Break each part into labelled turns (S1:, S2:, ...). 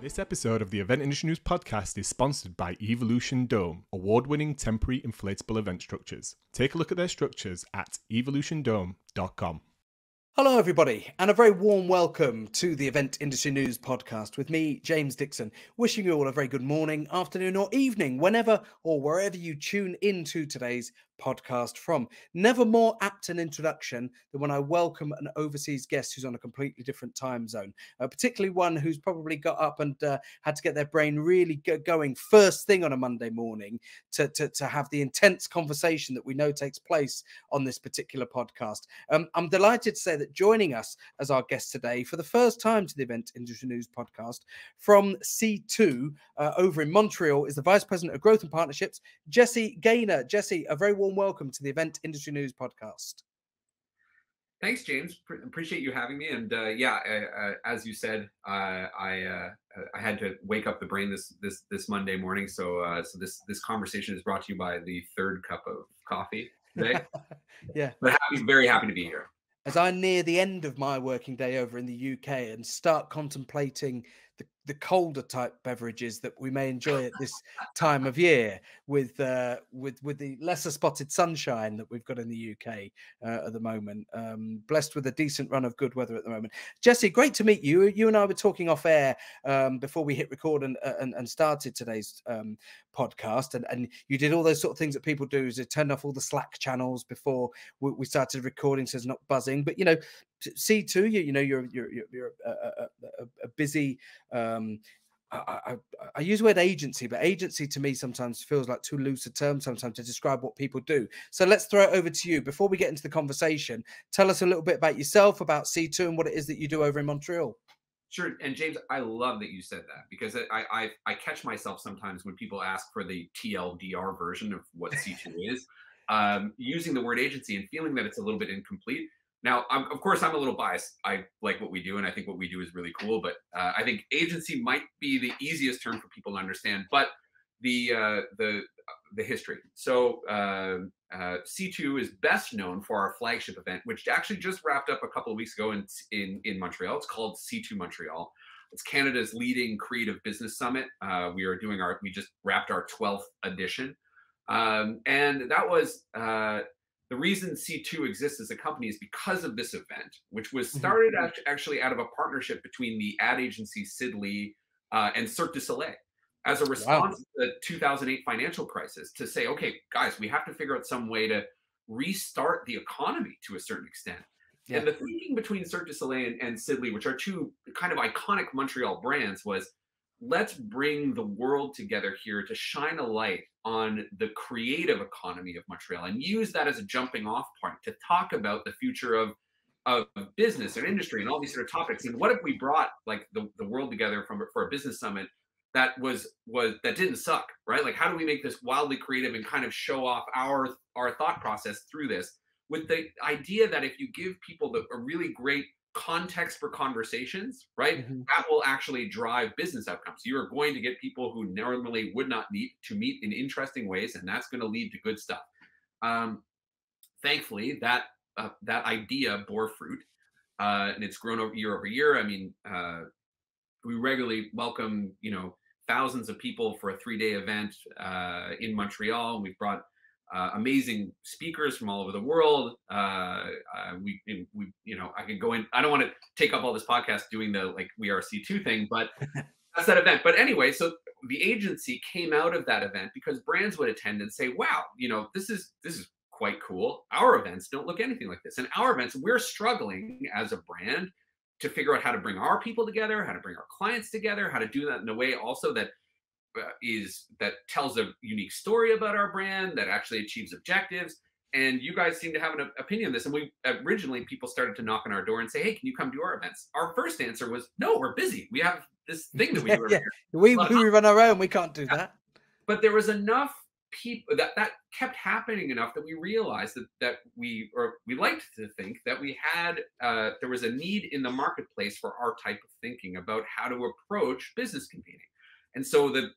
S1: This episode of the Event Industry News podcast is sponsored by Evolution Dome, award-winning temporary inflatable event structures. Take a look at their structures at evolutiondome.com.
S2: Hello, everybody, and a very warm welcome to the Event Industry News podcast with me, James Dixon, wishing you all a very good morning, afternoon, or evening, whenever or wherever you tune into today's podcast from. Never more apt an introduction than when I welcome an overseas guest who's on a completely different time zone, particularly one who's probably got up and had to get their brain really going first thing on a Monday morning to have the intense conversation that we know takes place on this particular podcast. I'm delighted to say that joining us as our guest today for the first time to the Event Industry News podcast from C2 over in Montreal is the Vice President of Growth and Partnerships, Jesse Gaynor. Jesse, a very warm welcome to the Event Industry News podcast.
S3: Thanks, James. Appreciate you having me. And as you said, I had to wake up the brain this Monday morning. So this conversation is brought to you by the third cup of coffee today.
S2: Yeah,
S3: but very happy to be here.
S2: As I near the end of my working day over in the UK and start contemplating the colder type beverages that we may enjoy at this time of year with the lesser spotted sunshine that we've got in the UK at the moment, blessed with a decent run of good weather at the moment. Jesse, great to meet you. You and I were talking off air before we hit record and started today's podcast, and you did all those sort of things that people do, is it turned off all the Slack channels before we started recording so it's not buzzing. But you know, C2, you're a busy. I use the word agency, but agency to me sometimes feels like too loose a term sometimes to describe what people do. So let's throw it over to you. Before we get into the conversation, tell us a little bit about yourself, about C2, and what it is that you do over in Montreal.
S3: Sure. And James, I love that you said that, because I catch myself sometimes when people ask for the TLDR version of what C2 is, using the word agency and feeling that it's a little bit incomplete. Now, of course, I'm a little biased. I like what we do, and I think what we do is really cool. But I think agency might be the easiest term for people to understand. But the history. So C2 is best known for our flagship event, which actually just wrapped up a couple of weeks ago in Montreal. It's called C2 Montreal. It's Canada's leading creative business summit. We just wrapped our 12th edition, and that was. The reason C2 exists as a company is because of this event, which was started actually out of a partnership between the ad agency Sid Lee and Cirque du Soleil as a response to the 2008 financial crisis, to say, okay, guys, we have to figure out some way to restart the economy to a certain extent. Yeah. And the thinking between Cirque du Soleil and Sid Lee, which are two kind of iconic Montreal brands, was let's bring the world together here to shine a light on the creative economy of Montreal and use that as a jumping off point to talk about the future of business and industry and all these sort of topics. And what if we brought like the world together for a business summit that that didn't suck, right? Like, how do we make this wildly creative and kind of show off our thought process through this, with the idea that if you give people a really great context for conversations, right, that will actually drive business outcomes. You are going to get people who normally would not meet to meet in interesting ways, and that's going to lead to good stuff. Thankfully, that idea bore fruit, and it's grown year over year. I mean, we regularly welcome thousands of people for a 3-day event in Montreal. We've brought amazing speakers from all over the world. I could go in. I don't want to take up all this podcast doing the we are C2 thing, but that's that event. But anyway, so the agency came out of that event because brands would attend and say, "Wow, this is quite cool. Our events don't look anything like this, and our events, we're struggling as a brand to figure out how to bring our people together, how to bring our clients together, how to do that in a way also that tells a unique story about our brand, that actually achieves objectives. And you guys seem to have an opinion on this." And we originally, people started to knock on our door and say, "Hey, can you come to our events?" Our first answer was, "No, we're busy. We have this thing that we do every year.
S2: We run our own. We can't do that."
S3: But there was enough people that kept happening enough that we realized that we liked to think that we had there was a need in the marketplace for our type of thinking about how to approach business competing. And so the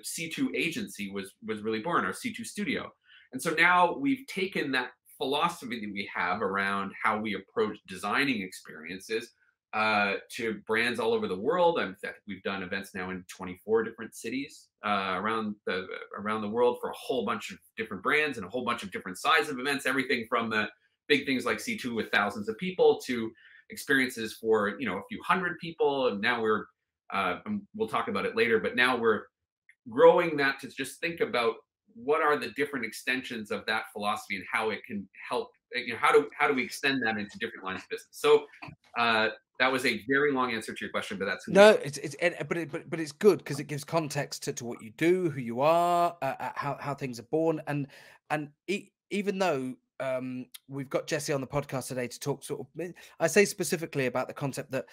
S3: C2 agency was really born, our C2 studio. And so now we've taken that philosophy that we have around how we approach designing experiences, to brands all over the world. We've done events now in 24 different cities around the world for a whole bunch of different brands and a whole bunch of different size of events. Everything from the big things like C2 with thousands of people to experiences for a few hundred people. And now we'll talk about it later, but now we're growing that to just think about what are the different extensions of that philosophy and how it can help. How do we extend that into different lines of business? So that was a very long answer to your question, but that's
S2: no, but it's good because it gives context to what you do, who you are, how things are born, and even though we've got Jesse on the podcast today to talk I say specifically about the concept that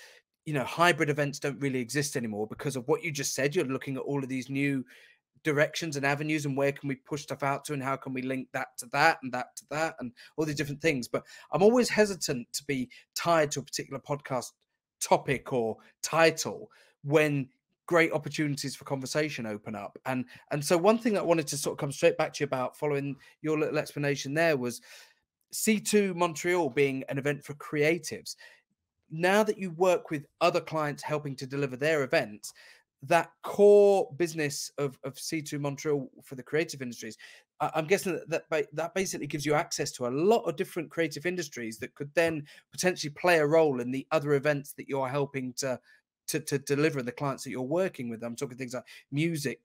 S2: hybrid events don't really exist anymore because of what you just said. You're looking at all of these new directions and avenues and where can we push stuff out to and how can we link that to that and that to that and all these different things. But I'm always hesitant to be tied to a particular podcast topic or title when great opportunities for conversation open up. And so one thing that I wanted to sort of come straight back to you about following your little explanation there was C2 Montreal being an event for creatives. Now that you work with other clients helping to deliver their events, that core business of C2 Montreal for the creative industries, I'm guessing that basically gives you access to a lot of different creative industries that could then potentially play a role in the other events that you're helping to deliver, the clients that you're working with. I'm talking things like music,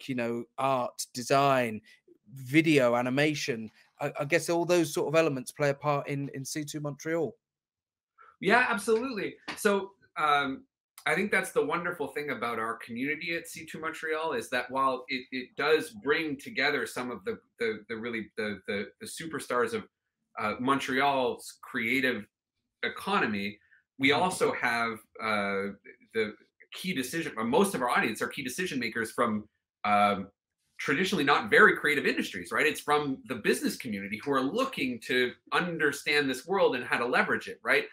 S2: art, design, video, animation. I guess all those sort of elements play a part in C2 Montreal.
S3: Yeah, absolutely. So I think that's the wonderful thing about our community at C2 Montreal is that while it does bring together some of the superstars of Montreal's creative economy, we also have the key decision. Most of our audience are key decision makers from traditionally not very creative industries, right? It's from the business community who are looking to understand this world and how to leverage it, right?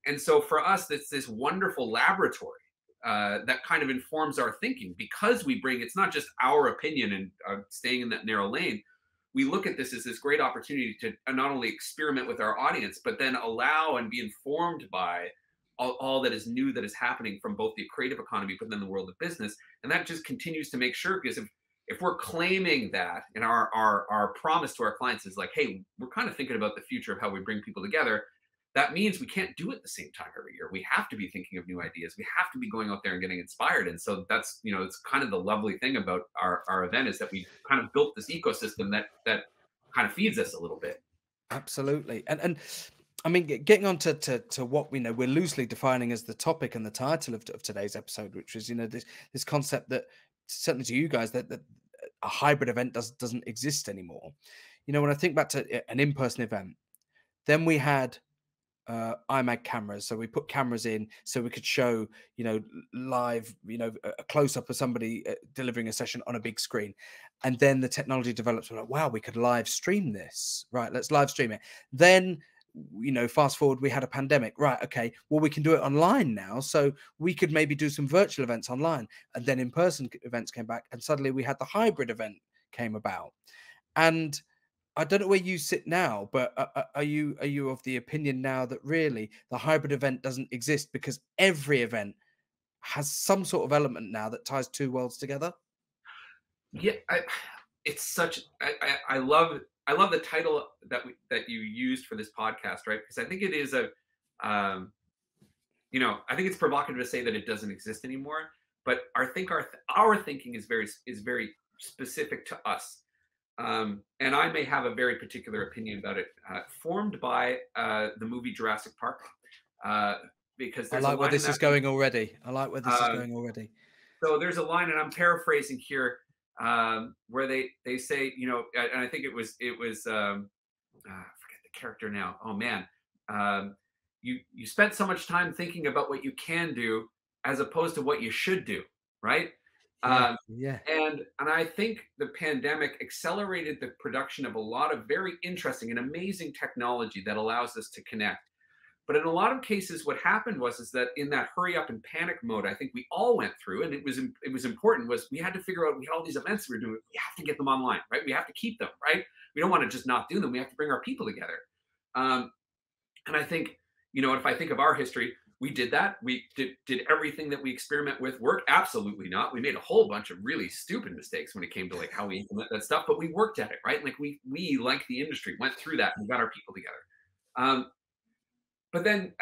S3: And so for us, it's this wonderful laboratory that kind of informs our thinking because it's not just our opinion and staying in that narrow lane. We look at this as this great opportunity to not only experiment with our audience, but then allow and be informed by all that is new that is happening from both the creative economy, but then the world of business. And that just continues to make sure, because if we're claiming that and our promise to our clients is like, hey, we're kind of thinking about the future of how we bring people together, that means we can't do it the same time every year. We have to be thinking of new ideas. We have to be going out there and getting inspired. And so that's, it's kind of the lovely thing about our event is that we kind of built this ecosystem that kind of feeds us a little bit.
S2: Absolutely. And I mean, getting on to what we know, we're loosely defining as the topic and the title of today's episode, which is, this concept that certainly to you guys that a hybrid event doesn't exist anymore. When I think back to an in-person event, then we had iMac cameras, so we put cameras in so we could show live a close-up of somebody delivering a session on a big screen. And then the technology develops, we're like, wow, we could live stream this, right? Let's live stream it. Then fast forward, we had a pandemic, right? Okay, well, we can do it online now, so we could maybe do some virtual events online. And then in-person events came back, and suddenly we had the hybrid event came about. And I don't know where you sit now, but are you of the opinion now that really the hybrid event doesn't exist because every event has some sort of element now that ties two worlds together?
S3: Yeah, it's such. I love the title that you used for this podcast, right? Because I think it is I think it's provocative to say that it doesn't exist anymore. But our thinking is very specific to us. And I may have a very particular opinion about it, formed by the movie Jurassic Park, because
S2: I like where this is going already. So
S3: there's a line, and I'm paraphrasing here, where they say, and I think it was I forget the character now. Oh man, you spent so much time thinking about what you can do as opposed to what you should do, right?
S2: Yeah.
S3: And I think the pandemic accelerated the production of a lot of very interesting and amazing technology that allows us to connect. But in a lot of cases, what happened is that in that hurry up and panic mode, I think we all went through, and it was important, was we had to figure out, we had all these events we were doing, we have to get them online, right? We have to keep them, right? We don't want to just not do them. We have to bring our people together. And I think, if I think of our history, we did that. We did everything that we experiment with work? Absolutely not. We made a whole bunch of really stupid mistakes when it came to like how we implement that stuff, but we worked at it, right? Like we like the industry went through that and got our people together. But then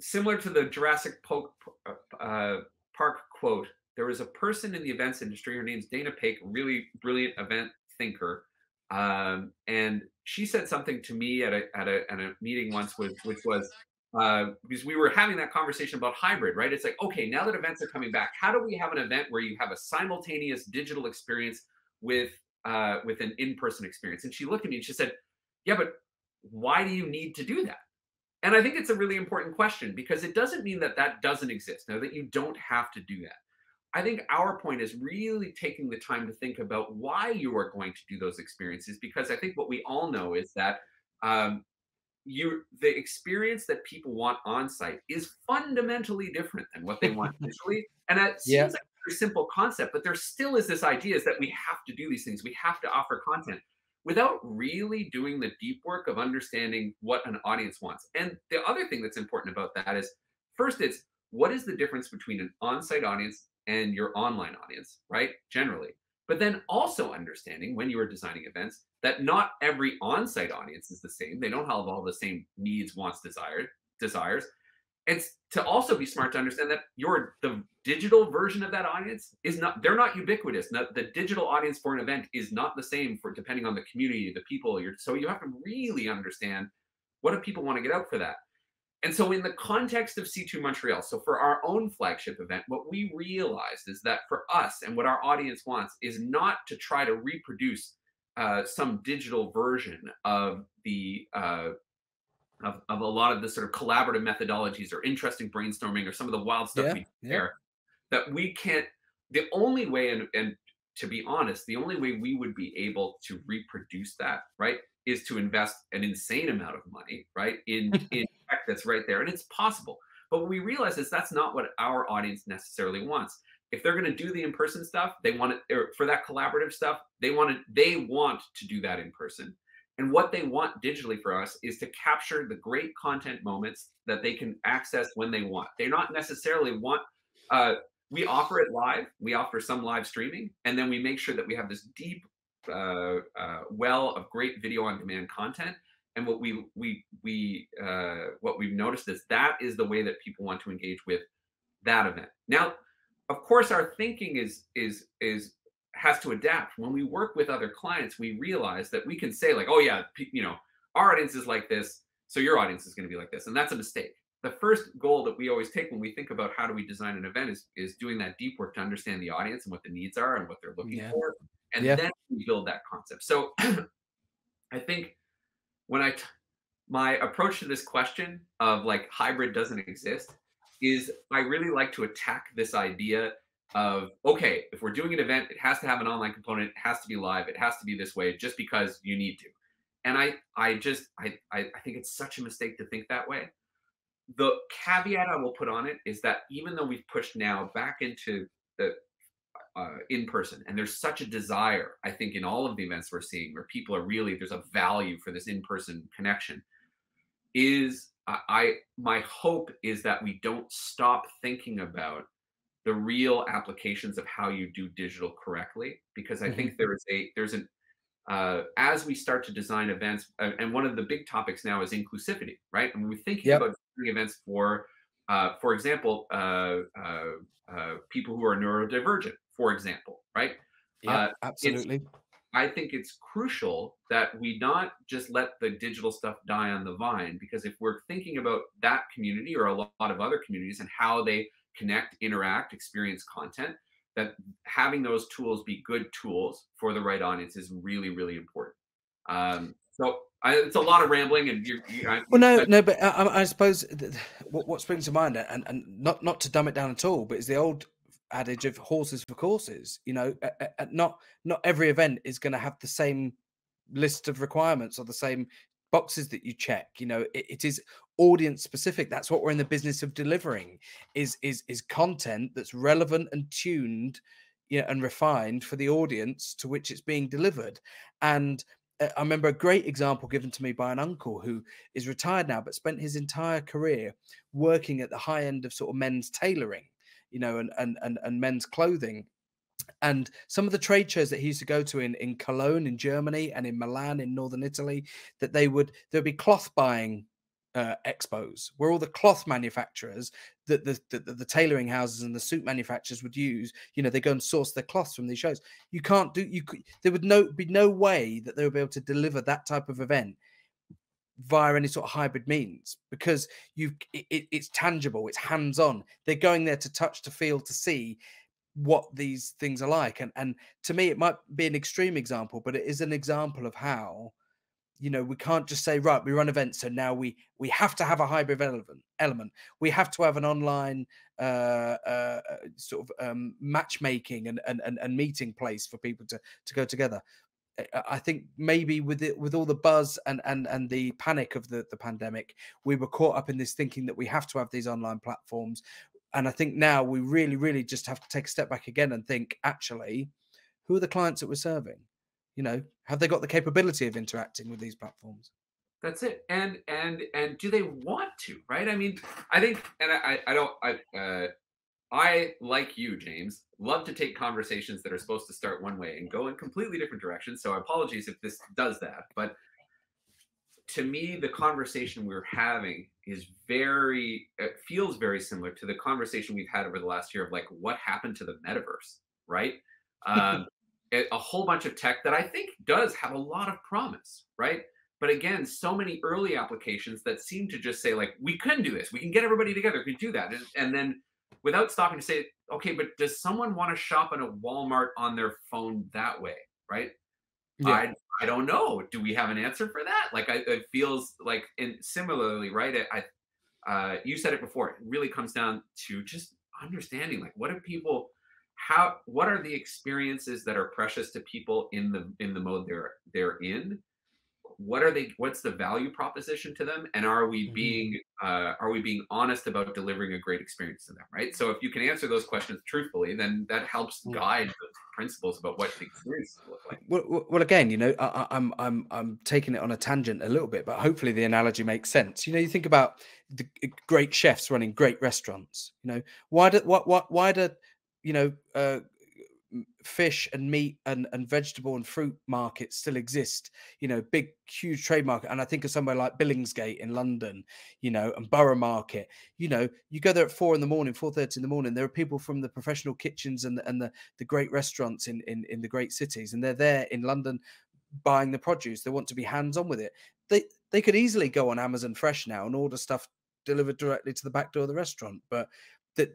S3: similar to the Jurassic Park quote, there was a person in the events industry. Her name's Dana Paik, really brilliant event thinker, and she said something to me at a meeting once, which was because we were having that conversation about hybrid, right? It's like, okay, now that events are coming back, how do we have an event where you have a simultaneous digital experience with an in-person experience? And she looked at me and she said, "Yeah, but why do you need to do that?" And I think it's a really important question because it doesn't mean that that doesn't exist, now that you don't have to do that. I think our point is really taking the time to think about why you are going to do those experiences, because I think what we all know is that the experience that people want on site is fundamentally different than what they want digitally. And that
S2: Yeah.
S3: seems like a very simple concept, but there still is this idea is that we have to do these things. We have to offer content without really doing the deep work of understanding what an audience wants. And the other thing that's important about that is, first, it's what is the difference between an on-site audience and your online audience, right? Generally. But then also understanding when you are designing events that not every on-site audience is the same. They don't have all the same needs, wants, desires. And to also be smart to understand that the digital version of that audience is not, they're not ubiquitous. The digital audience for an event is not the same for depending on the community, the people so you have to really understand what do people want to get out for that. And so in the context of C2 Montreal, so for our own flagship event, what we realized is that for us and what our audience wants is not to try to reproduce some digital version of the of a lot of the sort of collaborative methodologies or interesting brainstorming or some of the wild stuff we do there, that we can't. The only way, and to be honest, the only way we would be able to reproduce that, right, is to invest an insane amount of money, right, in tech that's right there, and it's possible. But what we realize is that's not what our audience necessarily wants. If they're going to do the in-person stuff, they want it, or for that collaborative stuff, they want to do that in person. And what they want digitally for us is to capture the great content moments that they can access when they want. They not necessarily want, we offer it live, we offer some live streaming, and then we make sure that we have this deep well of great video on demand content. And what we've noticed is that is the way that people want to engage with that event. Now, of course, our thinking has to adapt. When we work with other clients, we realize that we can say like, oh yeah, our audience is like this, so your audience is going to be like this. And that's a mistake. The first goal that we always take when we think about how do we design an event is doing that deep work to understand the audience and what the needs are and what they're looking for. And then we build that concept. So I think my approach to this question of like hybrid doesn't exist is I really like to attack this idea of, okay, if we're doing an event, it has to have an online component, it has to be live, it has to be this way just because you need to. And I think it's such a mistake to think that way. The caveat I will put on it is that even though we've pushed now back into the in person, and there's such a desire, I think, in all of the events we're seeing where people are really, there's a value for this in-person connection, my hope is that we don't stop thinking about the real applications of how you do digital correctly, because I think as we start to design events, and one of the big topics now is inclusivity, right? And we're thinking about doing events for example, people who are neurodivergent, for example, right?
S2: Yeah, absolutely.
S3: I think it's crucial that we not just let the digital stuff die on the vine, because if we're thinking about that community or a lot of other communities and how they connect, interact, experience content, that having those tools be good tools for the right audience is really, really important. It's a lot of rambling, and
S2: but I suppose what springs to mind, and not to dumb it down at all, but it's the old adage of horses for courses. Not every event is going to have the same list of requirements or the same boxes that you check. It is audience specific. That's what we're in the business of delivering, is content that's relevant and tuned, and refined for the audience to which it's being delivered. And I remember a great example given to me by an uncle who is retired now, but spent his entire career working at the high end of sort of men's tailoring, and men's clothing. And some of the trade shows that he used to go to in Cologne in Germany and in Milan in northern Italy, that there'd be cloth buying expos where all the cloth manufacturers that the tailoring houses and the suit manufacturers would use, they go and source their cloths from these shows. There would be no way that they would be able to deliver that type of event via any sort of hybrid means, because it's tangible, it's hands-on. They're going there to touch, to feel, to see what these things are like. And to me, it might be an extreme example, but it is an example of how, we can't just say, right, we run events, so now we have to have a hybrid element. We have to have an online matchmaking and meeting place for people to go together. I think maybe with all the buzz and the panic of the pandemic, we were caught up in this thinking that we have to have these online platforms. And I think now we really, really just have to take a step back again and think, actually, who are the clients that we're serving? Have they got the capability of interacting with these platforms?
S3: That's it. And do they want to, right? I mean, I think, and I, like you, James, love to take conversations that are supposed to start one way and go in completely different directions. So apologies if this does that. But to me, the conversation we're having it feels very similar to the conversation we've had over the last year of like, what happened to the metaverse, right? A whole bunch of tech that I think does have a lot of promise, right? But again, so many early applications that seem to just say like, we can do this, we can get everybody together, we can do that. And then without stopping to say, okay, but does someone want to shop in a Walmart on their phone that way, right?
S2: Yeah.
S3: I don't know. Do we have an answer for that? Like, it feels like, and similarly, right? You said it before. It really comes down to just understanding, like, what are the experiences that are precious to people in the mode they're in? What's the value proposition to them, and are we being honest about delivering a great experience to them, right? So if you can answer those questions truthfully, then that helps guide the principles about what the experience look like.
S2: Well, again, I'm taking it on a tangent a little bit, but hopefully the analogy makes sense. You think about the great chefs running great restaurants. Why do fish and meat and vegetable and fruit markets still exist? Big, huge trade market. And I think of somewhere like Billingsgate in London, and Borough Market. You go there at 4 in the morning, 4:30 in the morning. There are people from the professional kitchens and the great restaurants in the great cities, and they're there in London buying the produce. They want to be hands-on with it. They could easily go on Amazon Fresh now and order stuff delivered directly to the back door of the restaurant, but that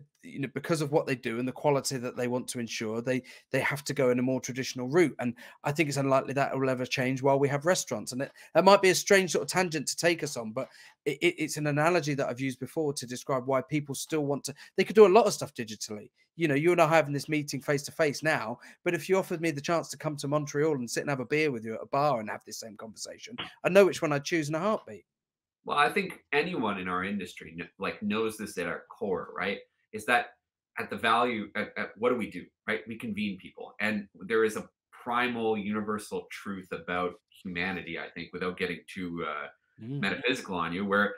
S2: because of what they do and the quality that they want to ensure, they have to go in a more traditional route. And I think it's unlikely that will ever change while we have restaurants. And that might be a strange sort of tangent to take us on, but it's an analogy that I've used before to describe why people still want to. They could do a lot of stuff digitally. You and I are having this meeting face to face now, but if you offered me the chance to come to Montreal and sit and have a beer with you at a bar and have this same conversation, I know which one I'd choose in a heartbeat.
S3: Well, I think anyone in our industry knows this at our core, right? Is that at the value, at what do we do, right? We convene people. And there is a primal universal truth about humanity, I think, without getting too metaphysical on you, where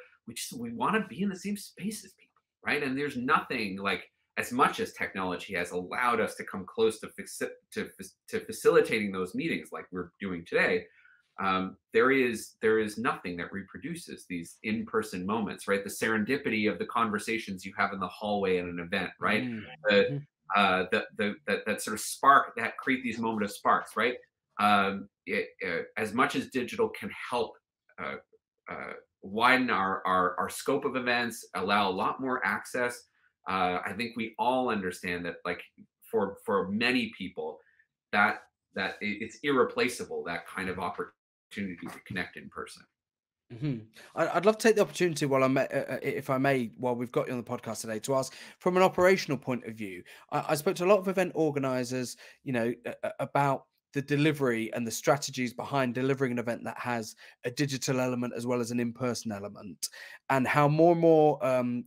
S3: we want to be in the same space as people, right? And there's nothing like, as much as technology has allowed us to come close to facilitating those meetings like we're doing today, there is nothing that reproduces these in-person moments, right? The serendipity of the conversations you have in the hallway at an event, right? That sort of spark that create these moment of sparks, right? As much as digital can help widen our scope of events, allow a lot more access, I think we all understand that, like, for many people, that it's irreplaceable, that kind of opportunity to connect in person.
S2: I'd love to take the opportunity while if I may, while we've got you on the podcast today, to ask from an operational point of view. I spoke to a lot of event organizers, about the delivery and the strategies behind delivering an event that has a digital element as well as an in-person element, and how more and more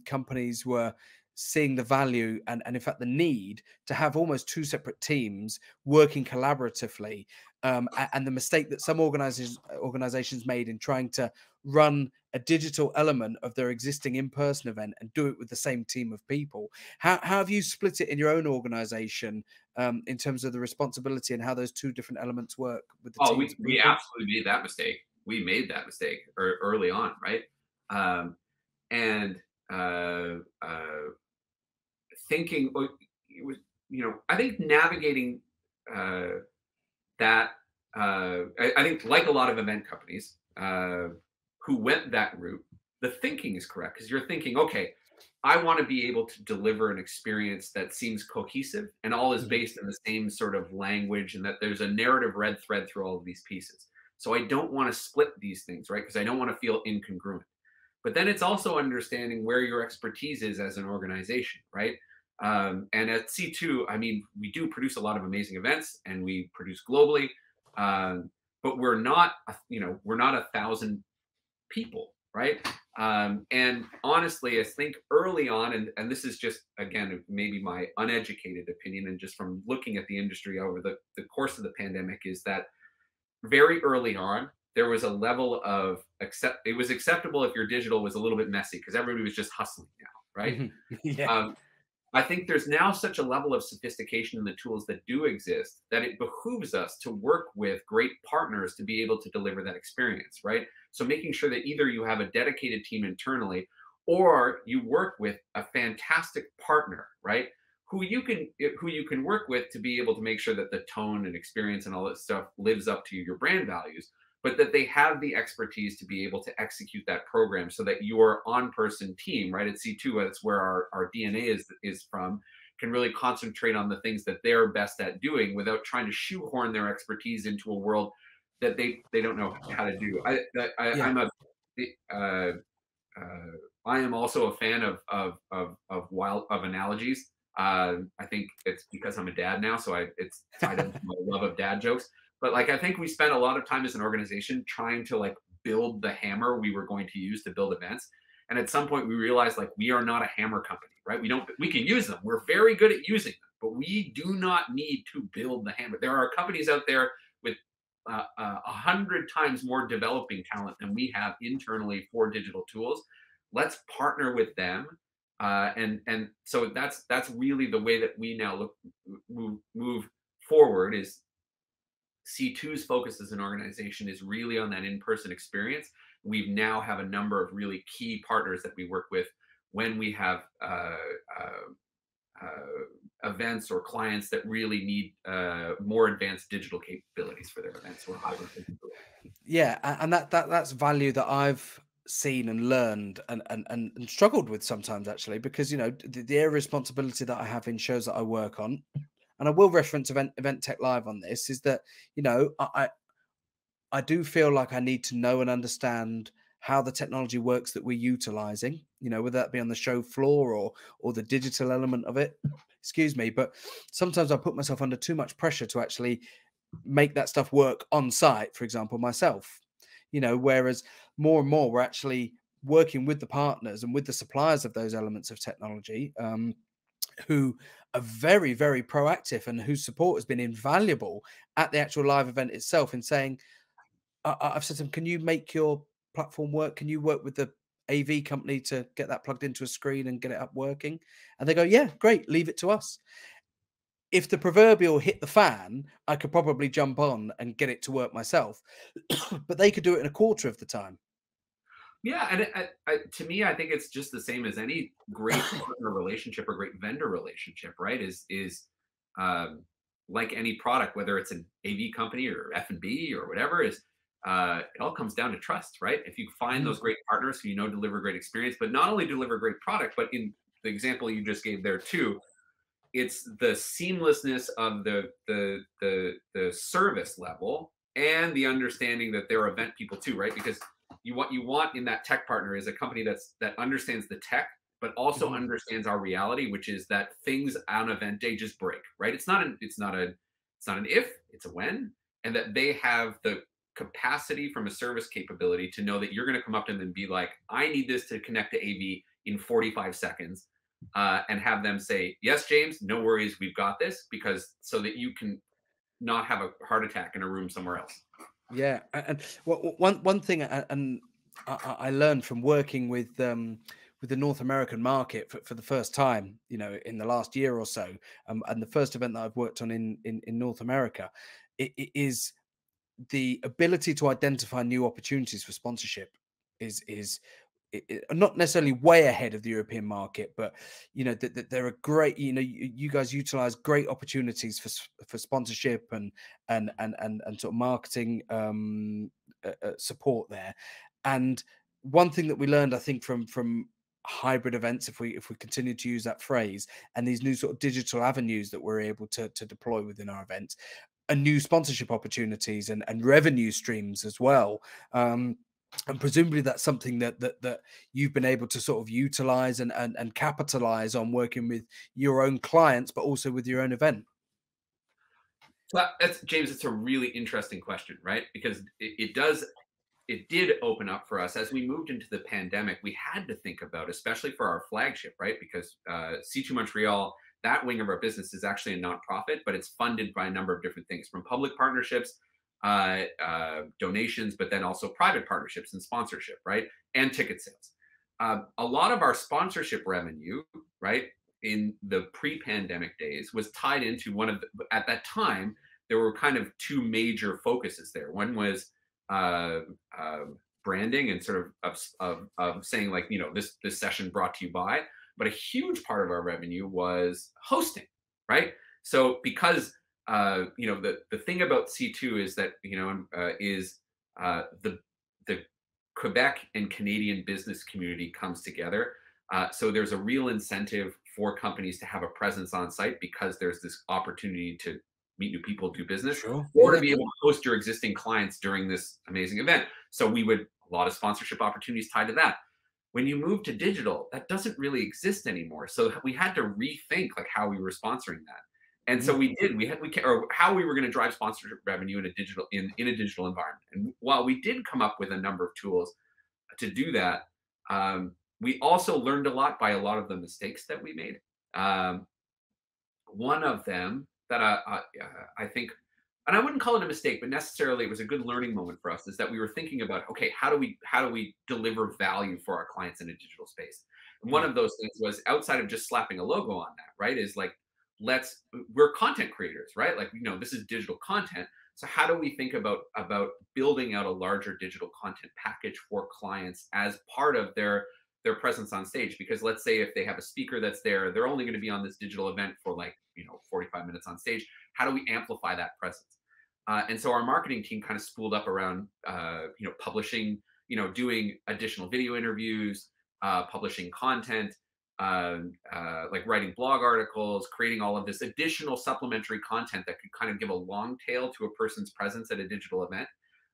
S2: companies were seeing the value and in fact the need to have almost two separate teams working collaboratively, and the mistake that some organizations made in trying to run a digital element of their existing in-person event and do it with the same team of people. How have you split it in your own organization, in terms of the responsibility and how those two different elements work with the
S3: Oh,
S2: teams of
S3: we
S2: people?
S3: absolutely made that mistake. We made that mistake early on, right? Um, and thinking, it was, I think navigating that. I think, like a lot of event companies who went that route, the thinking is correct, because you're thinking, okay, I want to be able to deliver an experience that seems cohesive and all is
S2: Mhm.
S3: based in the same sort of language, and that there's a narrative red thread through all of these pieces. So I don't want to split these things, right? Because I don't want to feel incongruent. But then it's also understanding where your expertise is as an organization, right? And at C2, I mean, we do produce a lot of amazing events, and we produce globally, but we're not, we're not 1,000 people, right? And honestly, I think early on, and this is just, again, maybe my uneducated opinion, and just from looking at the industry over the course of the pandemic, is that very early on, there was a level of it was acceptable if your digital was a little bit messy, because everybody was just hustling now, right?
S2: Mhm. Yeah.
S3: Um, I think there's now such a level of sophistication in the tools that do exist that it behooves us to work with great partners to be able to deliver that experience, right? So making sure that either you have a dedicated team internally, or you work with a fantastic partner, right? Who you can work with to be able to make sure that the tone and experience and all that stuff lives up to your brand values, but that they have the expertise to be able to execute that program, so that your on-person team, right, at C2, that's where our DNA is from, can really concentrate on the things that they're best at doing, without trying to shoehorn their expertise into a world that they don't know how to do.
S2: Yeah.
S3: Uh, uh, I am also a fan of analogies. I think it's because I'm a dad now, so it's tied into my love of dad jokes. But like, I think we spent a lot of time as an organization trying to like build the hammer we were going to use to build events. And at some point we realized, like, we are not a hammer company, right? We can use them. We're very good at using them, but we do not need to build the hammer. There are companies out there with 100 times more developing talent than we have internally for digital tools. Let's partner with them, and so that's really the way that we now move forward. Is C2's focus as an organization is really on that in-person experience. We now have a number of really key partners that we work with when we have events or clients that really need more advanced digital capabilities for their events, or hybrid capabilities.
S2: Yeah, and that's value that I've seen and learned and struggled with sometimes, actually, because the area of responsibility that I have in shows that I work on, and I will reference Event Tech Live on this, is that I do feel like I need to know and understand how the technology works that we're utilizing, whether that be on the show floor or the digital element of it. Excuse me, but sometimes I put myself under too much pressure to actually make that stuff work on site, for example, myself. Whereas more and more we're actually working with the partners and with the suppliers of those elements of technology, who are very, very proactive and whose support has been invaluable at the actual live event itself, in saying, I've said to them, can you make your platform work? Can you work with the AV company to get that plugged into a screen and get it up working? And they go, yeah, great, leave it to us. If the proverbial hit the fan, I could probably jump on and get it to work myself, but they could do it in a quarter of the time.
S3: Yeah, and to me, I think it's just the same as any great partner relationship or great vendor relationship, right? Um, like any product, whether it's an AV company or F&B or whatever, it all comes down to trust, right? If you find
S2: Mhm.
S3: those great partners who deliver great experience, but not only deliver great product, but in the example you just gave there too, it's the seamlessness of the service level, and the understanding that they're event people too, right? Because what you want in that tech partner is a company that understands the tech, but also
S2: Mhm.
S3: understands our reality, which is that things on event day just break, right? It's not an if, it's a when, and that they have the capacity from a service capability to know that you're going to come up to them and be like, I need this to connect to AV in 45 seconds. and have them say, yes, James, no worries, we've got this, because so that you can not have a heart attack in a room somewhere else.
S2: Yeah, and one thing, and I learned from working with the North American market for the first time, you know, in the last year or so, and the first event that I've worked on in North America, it is the ability to identify new opportunities for sponsorship is not necessarily way ahead of the European market, but you know that there are great. You know, you guys utilize great opportunities for sponsorship and sort of marketing support there. And one thing that we learned, I think, from hybrid events, if we continue to use that phrase, and these new sort of digital avenues that we're able to deploy within our events, and new sponsorship opportunities and revenue streams as well. And presumably that's something that you've been able to sort of utilize and capitalize on, working with your own clients, but also with your own event.
S3: So that's, James, it's a really interesting question, right? Because it did open up for us as we moved into the pandemic. We had to think about, especially for our flagship, right? Because C2 Montreal, that wing of our business, is actually a nonprofit, but it's funded by a number of different things, from public partnerships, donations, but then also private partnerships and sponsorship, right? And ticket sales. A lot of our sponsorship revenue, right, in the pre-pandemic days was tied into one of the, at that time, there were kind of two major focuses there. One was uh, branding and sort of saying, like, you know, this session brought to you by, but a huge part of our revenue was hosting, right? So because you know, the thing about C2 is that, you know, the Quebec and Canadian business community comes together. So there's a real incentive for companies to have a presence on site, because there's this opportunity to meet new people, do business,
S2: Sure.
S3: or
S2: Yeah.
S3: to be able to host your existing clients during this amazing event. So a lot of sponsorship opportunities tied to that. When you move to digital, that doesn't really exist anymore. So we had to rethink, like, how we were sponsoring that. And so we did. Or how we were going to drive sponsorship revenue in a digital environment. And while we did come up with a number of tools to do that, we also learned a lot by a lot of the mistakes that we made. One of them that I think, and I wouldn't call it a mistake, but necessarily it was a good learning moment for us, is that we were thinking about, okay, how do we deliver value for our clients in a digital space? And one
S2: Yeah.
S3: of those things was, outside of just slapping a logo on that, right? Is like, we're content creators, right? Like, you know, this is digital content. So how do we think about building out a larger digital content package for clients as part of their presence on stage? Because let's say if they have a speaker that's there, they're only going to be on this digital event for, like, you know, 45 minutes on stage. How do we amplify that presence? And so our marketing team kind of spooled up around, you know, publishing, you know, doing additional video interviews, publishing content, like writing blog articles, creating all of this additional supplementary content that could kind of give a long tail to a person's presence at a digital event.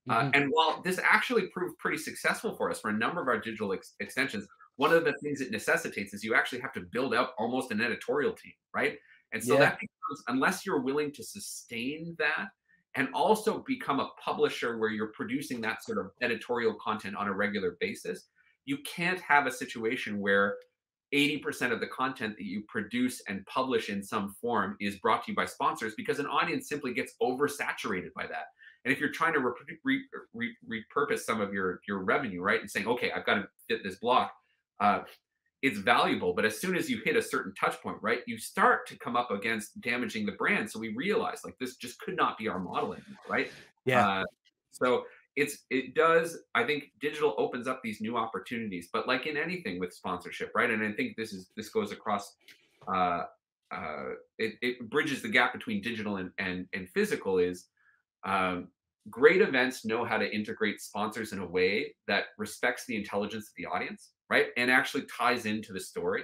S3: And while this actually proved pretty successful for us for a number of our digital extensions, one of the things it necessitates is you actually have to build out almost an editorial team, right? And so
S2: Yeah.
S3: that becomes, unless you're willing to sustain that and also become a publisher where you're producing that sort of editorial content on a regular basis, you can't have a situation where 80% of the content that you produce and publish in some form is brought to you by sponsors, because an audience simply gets oversaturated by that. And if you're trying to repurpose some of your revenue, right, and saying, okay, I've got to fit this block, it's valuable. But as soon as you hit a certain touch point, right, you start to come up against damaging the brand. So we realized, like, this just could not be our model anymore, right?
S2: Yeah.
S3: So it does, I think digital opens up these new opportunities, but like in anything with sponsorship, right? And I think this goes across, it bridges the gap between digital and physical. Is great events know how to integrate sponsors in a way that respects the intelligence of the audience, right? And actually ties into the story.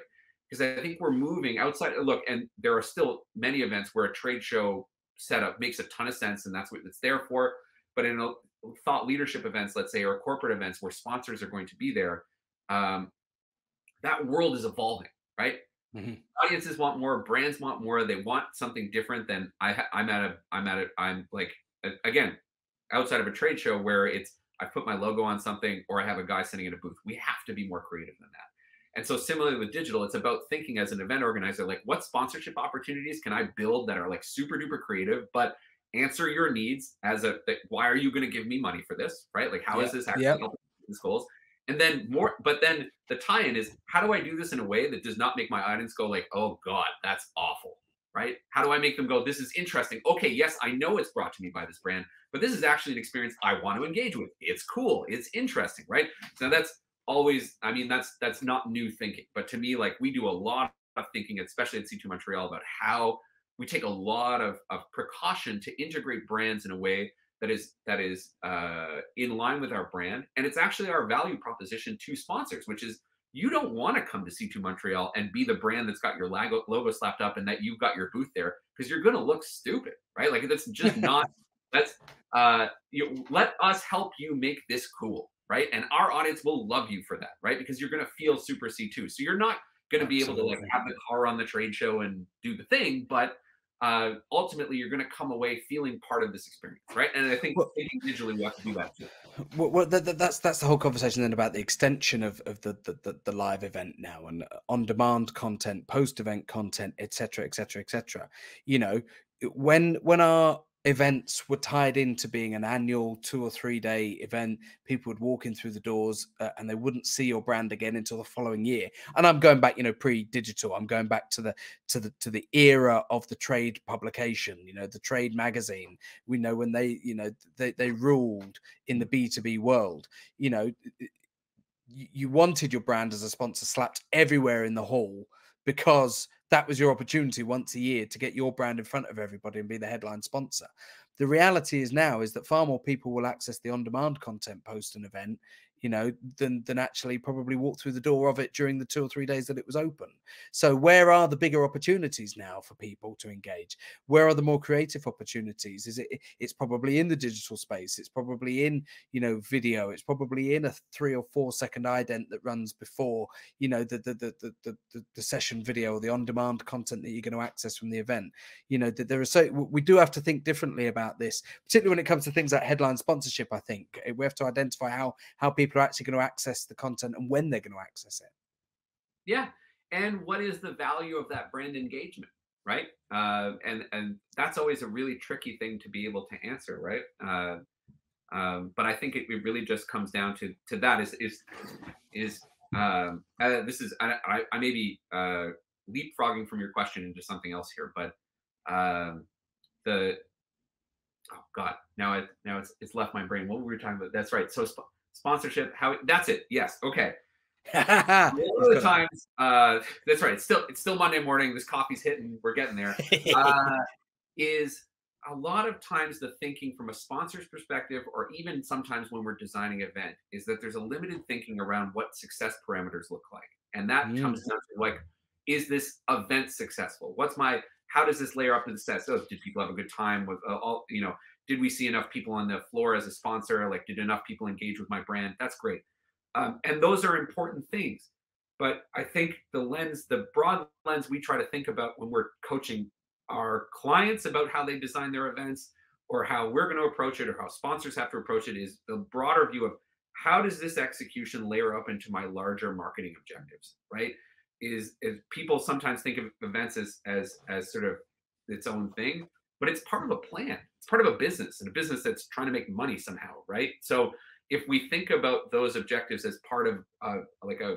S3: Because I think we're moving outside. Look, and there are still many events where a trade show setup makes a ton of sense, and that's what it's there for. But in a thought leadership events, let's say, or corporate events where sponsors are going to be there, that world is evolving, right? Audiences want more, brands want more. They want something different than I'm like, again, outside of a trade show where it's, I put my logo on something or I have a guy sitting in a booth. We have to be more creative than that. And so similarly with digital, it's about thinking as an event organizer, like what sponsorship opportunities can I build that are like super duper creative, but answer your needs as a, like, why are you going to give me money for this? Right? Like, how is this actually helping these goals? And then more, but then the tie-in is, how do I do this in a way that does not make my audience go like, oh God, that's awful, right? How do I make them go, this is interesting. Okay, yes, I know it's brought to me by this brand, but this is actually an experience I want to engage with. It's cool, it's interesting, right? So that's always, I mean, that's not new thinking, but to me, like, we do a lot of thinking, especially at C2 Montreal, about how we take a lot of precaution to integrate brands in a way that is in line with our brand. And it's actually our value proposition to sponsors, which is, you don't want to come to C2 Montreal and be the brand that's got your logo slapped up and that you've got your booth there, because you're going to look stupid, right? Like, that's just not, that's, let us help you make this cool, right? And our audience will love you for that, right? Because you're going to feel super C2. So you're not going to be able to like have the car on the trade show and do the thing, but ultimately you're going to come away feeling part of this experience, right? And I think thinking digitally, we have to do that too.
S2: Well, that's the whole conversation then about the extension of the live event now, and on-demand content, post-event content, etc., etc., etc. You know, when our events were tied into being an annual 2 or 3 day event, people would walk in through the doors and they wouldn't see your brand again until the following year. And I'm going back, you know, pre-digital. I'm going back to the era of the trade publication, you know, the trade magazine. We know when they, you know, they ruled in the B2B world. You know, you wanted your brand as a sponsor slapped everywhere in the hall, because that was your opportunity once a year to get your brand in front of everybody and be the headline sponsor. The reality is now is that far more people will access the on-demand content post an event, you know, than actually probably walk through the door of it during the 2 or 3 days that it was open. So where are the bigger opportunities now for people to engage? Where are the more creative opportunities? It's probably in the digital space. It's probably in, you know, video. It's probably in a 3 or 4 second ident that runs before, you know, the session video or the on-demand content that you're going to access from the event. You know, that there are we do have to think differently about this, particularly when it comes to things like headline sponsorship. I think we have to identify how people are actually going to access the content and when they're going to access it.
S3: Yeah. And what is the value of that brand engagement, right? And that's always a really tricky thing to be able to answer, right? But I think it really just comes down to that this is I may be leapfrogging from your question into something else here, but oh God, now it's left my brain. What were we talking about? That's right. So sponsorship, that's it. Yes. Okay. A lot of the times, that's right. It's still Monday morning. This coffee's hitting. We're getting there. Is a lot of times the thinking from a sponsor's perspective, or even sometimes when we're designing an event, is that there's a limited thinking around what success parameters look like, and that comes down to like, is this event successful? How does this layer up to the set? So did people have a good time with all, you know, did we see enough people on the floor as a sponsor? Like, did enough people engage with my brand? That's great. And those are important things. But I think the broad lens we try to think about when we're coaching our clients about how they design their events, or how we're going to approach it, or how sponsors have to approach it, is the broader view of, how does this execution layer up into my larger marketing objectives, right? Is people sometimes think of events as sort of its own thing, but it's part of a plan. It's part of a business, and a business that's trying to make money somehow, right? So if we think about those objectives as part of like a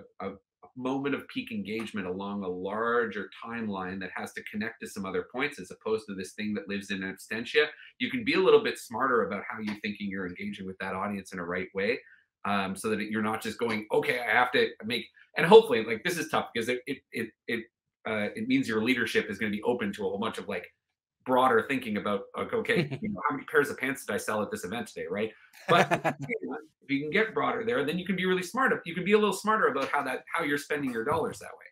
S3: moment of peak engagement along a larger timeline that has to connect to some other points, as opposed to this thing that lives in absentia, you can be a little bit smarter about how you're thinking you're engaging with that audience in a right way, so that you're not just going, okay, I have to make. And hopefully, like, this is tough because it means your leadership is going to be open to a whole bunch of like broader thinking about, like, okay, you know, how many pairs of pants did I sell at this event today, right? But if you can get broader there, then you can be really smart. You can be a little smarter about how you're spending your dollars that way.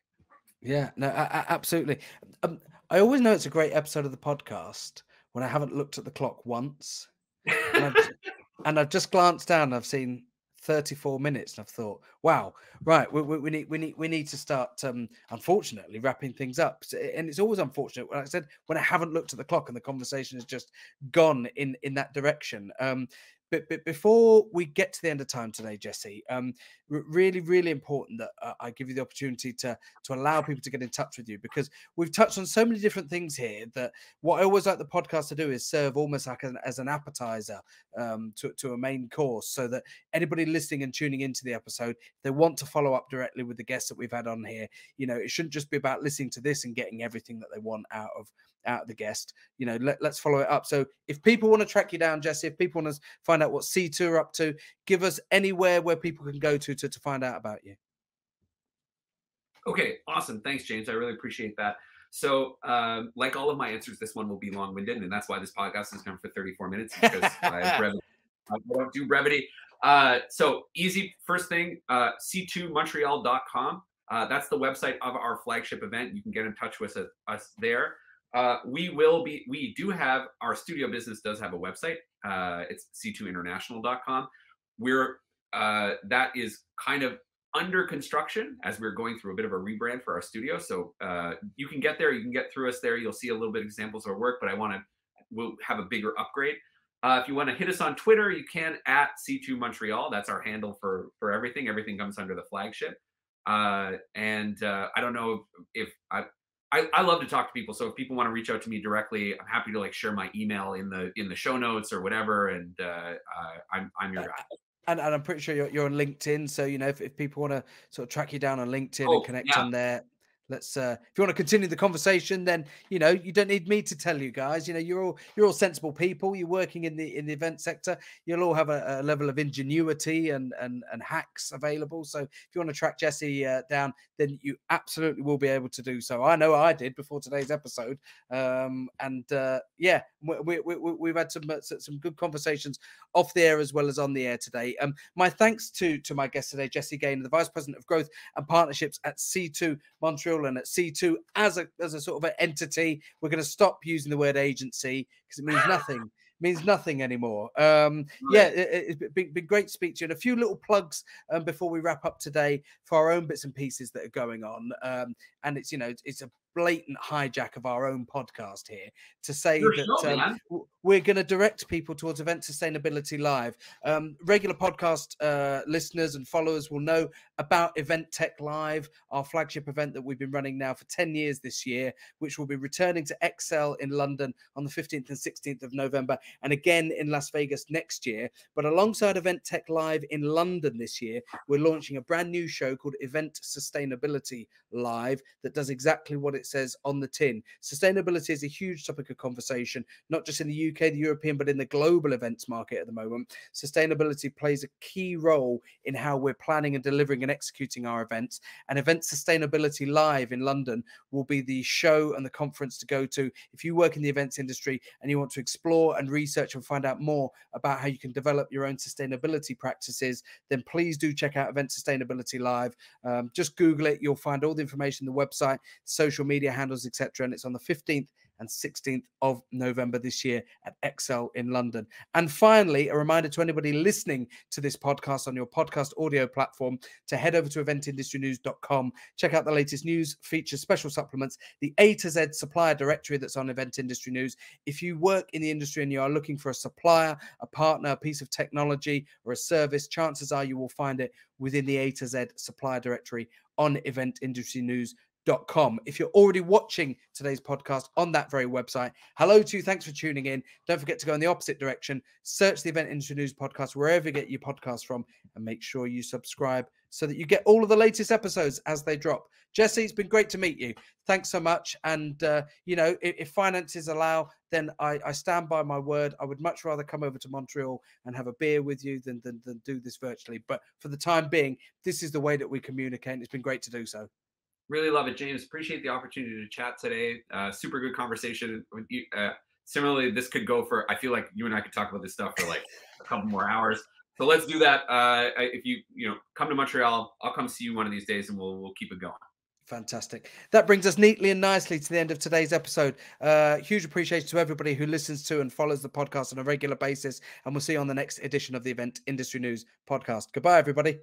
S2: Yeah, no, absolutely. I always know it's a great episode of the podcast when I haven't looked at the clock once, and I've just glanced down and I've seen 34 minutes, and I've thought, wow, right, we need to start unfortunately wrapping things up. And it's always unfortunate, like I said, when I haven't looked at the clock and the conversation has just gone in that direction. But before we get to the end of time today, Jesse, really, really important that I give you the opportunity to allow people to get in touch with you, because we've touched on so many different things here that what I always like the podcast to do is serve almost like as an appetizer to a main course, so that anybody listening and tuning into the episode, they want to follow up directly with the guests that we've had on here. You know, it shouldn't just be about listening to this and getting everything that they want out of the guest. You know, let's follow it up. So if people want to track you down, Jesse, if people want to find out what C2 are up to, give us anywhere where people can go to find out about you.
S3: Okay, awesome. Thanks, James. I really appreciate that. So, like all of my answers, this one will be long-winded, and that's why this podcast is going for 34 minutes, because I don't do brevity. So easy. First thing, C2Montreal.com. That's the website of our flagship event. You can get in touch with us there. We do have, our studio business does have a website. It's C2International.com. That is kind of under construction as we're going through a bit of a rebrand for our studio. So you can get there, you can get through us there. You'll see a little bit of examples of our work, but we'll have a bigger upgrade. If you want to hit us on Twitter, you can at C2 Montreal. That's our handle for everything. Everything comes under the flagship. I don't know if I love to talk to people. So if people want to reach out to me directly, I'm happy to share my email in the show notes or whatever. And I'm your guy.
S2: And I'm pretty sure you're on LinkedIn. So, you know, if people want to sort of track you down on LinkedIn and connect on there, let's if you want to continue the conversation, then, you know, you don't need me to tell you guys. You know, you're all sensible people. You're working in the event sector. You'll all have a level of ingenuity and hacks available. So if you want to track Jesse down, then you absolutely will be able to do so. I know I did before today's episode. Yeah, we've had some good conversations off the air as well as on the air today. My thanks to my guest today, Jesse Gaynor, the Vice President of Growth and Partnerships at C2 Montreal and at C2 as a sort of an entity. We're going to stop using the word agency because it means nothing. Means nothing anymore. Yeah, it's been great to speak to you. And a few little plugs before we wrap up today for our own bits and pieces that are going on. And it's, you know, it's a blatant hijack of our own podcast here to say that we're going to direct people towards Event Sustainability Live. Regular podcast listeners and followers will know about Event Tech Live, our flagship event that we've been running now for 10 years this year, which will be returning to Excel in London on the 15th and 16th of November, and again in Las Vegas next year. But alongside Event Tech Live in London this year, we're launching a brand new show called Event Sustainability Live that does exactly what it says on the tin. Sustainability is a huge topic of conversation, not just in the UK, the European, but in the global events market at the moment. Sustainability plays a key role in how we're planning and delivering and executing our events. And Event Sustainability Live in London will be the show and the conference to go to if you work in the events industry and you want to explore and research and find out more about how you can develop your own sustainability practices. Then please do check out Event Sustainability Live. Just Google it. You'll find all the information, the website, social media handles, etc. And it's on the 15th and 16th of November this year at Excel in London. And finally, a reminder to anybody listening to this podcast on your podcast audio platform to head over to eventindustrynews.com. Check out the latest news, features, special supplements, the A to Z supplier directory that's on Event Industry News. If you work in the industry and you are looking for a supplier, a partner, a piece of technology or a service, chances are you will find it within the A to Z supplier directory on eventindustrynews.com. If you're already watching today's podcast on that very website, hello to you. Thanks for tuning in. Don't forget to go in the opposite direction. Search the Event Industry News podcast wherever you get your podcasts from, and make sure you subscribe so that you get all of the latest episodes as they drop. Jesse, it's been great to meet you. Thanks so much. And, you know, if finances allow, then I stand by my word. I would much rather come over to Montreal and have a beer with you than do this virtually. But for the time being, this is the way that we communicate. And it's been great to do so.
S3: Really love it, James. Appreciate the opportunity to chat today. Super good conversation. Similarly, this could go for, I feel like you and I could talk about this stuff for like a couple more hours. So let's do that. If you come to Montreal, I'll come see you one of these days and we'll keep it going.
S2: Fantastic. That brings us neatly and nicely to the end of today's episode. Huge appreciation to everybody who listens to and follows the podcast on a regular basis. And we'll see you on the next edition of the Event Industry News podcast. Goodbye, everybody.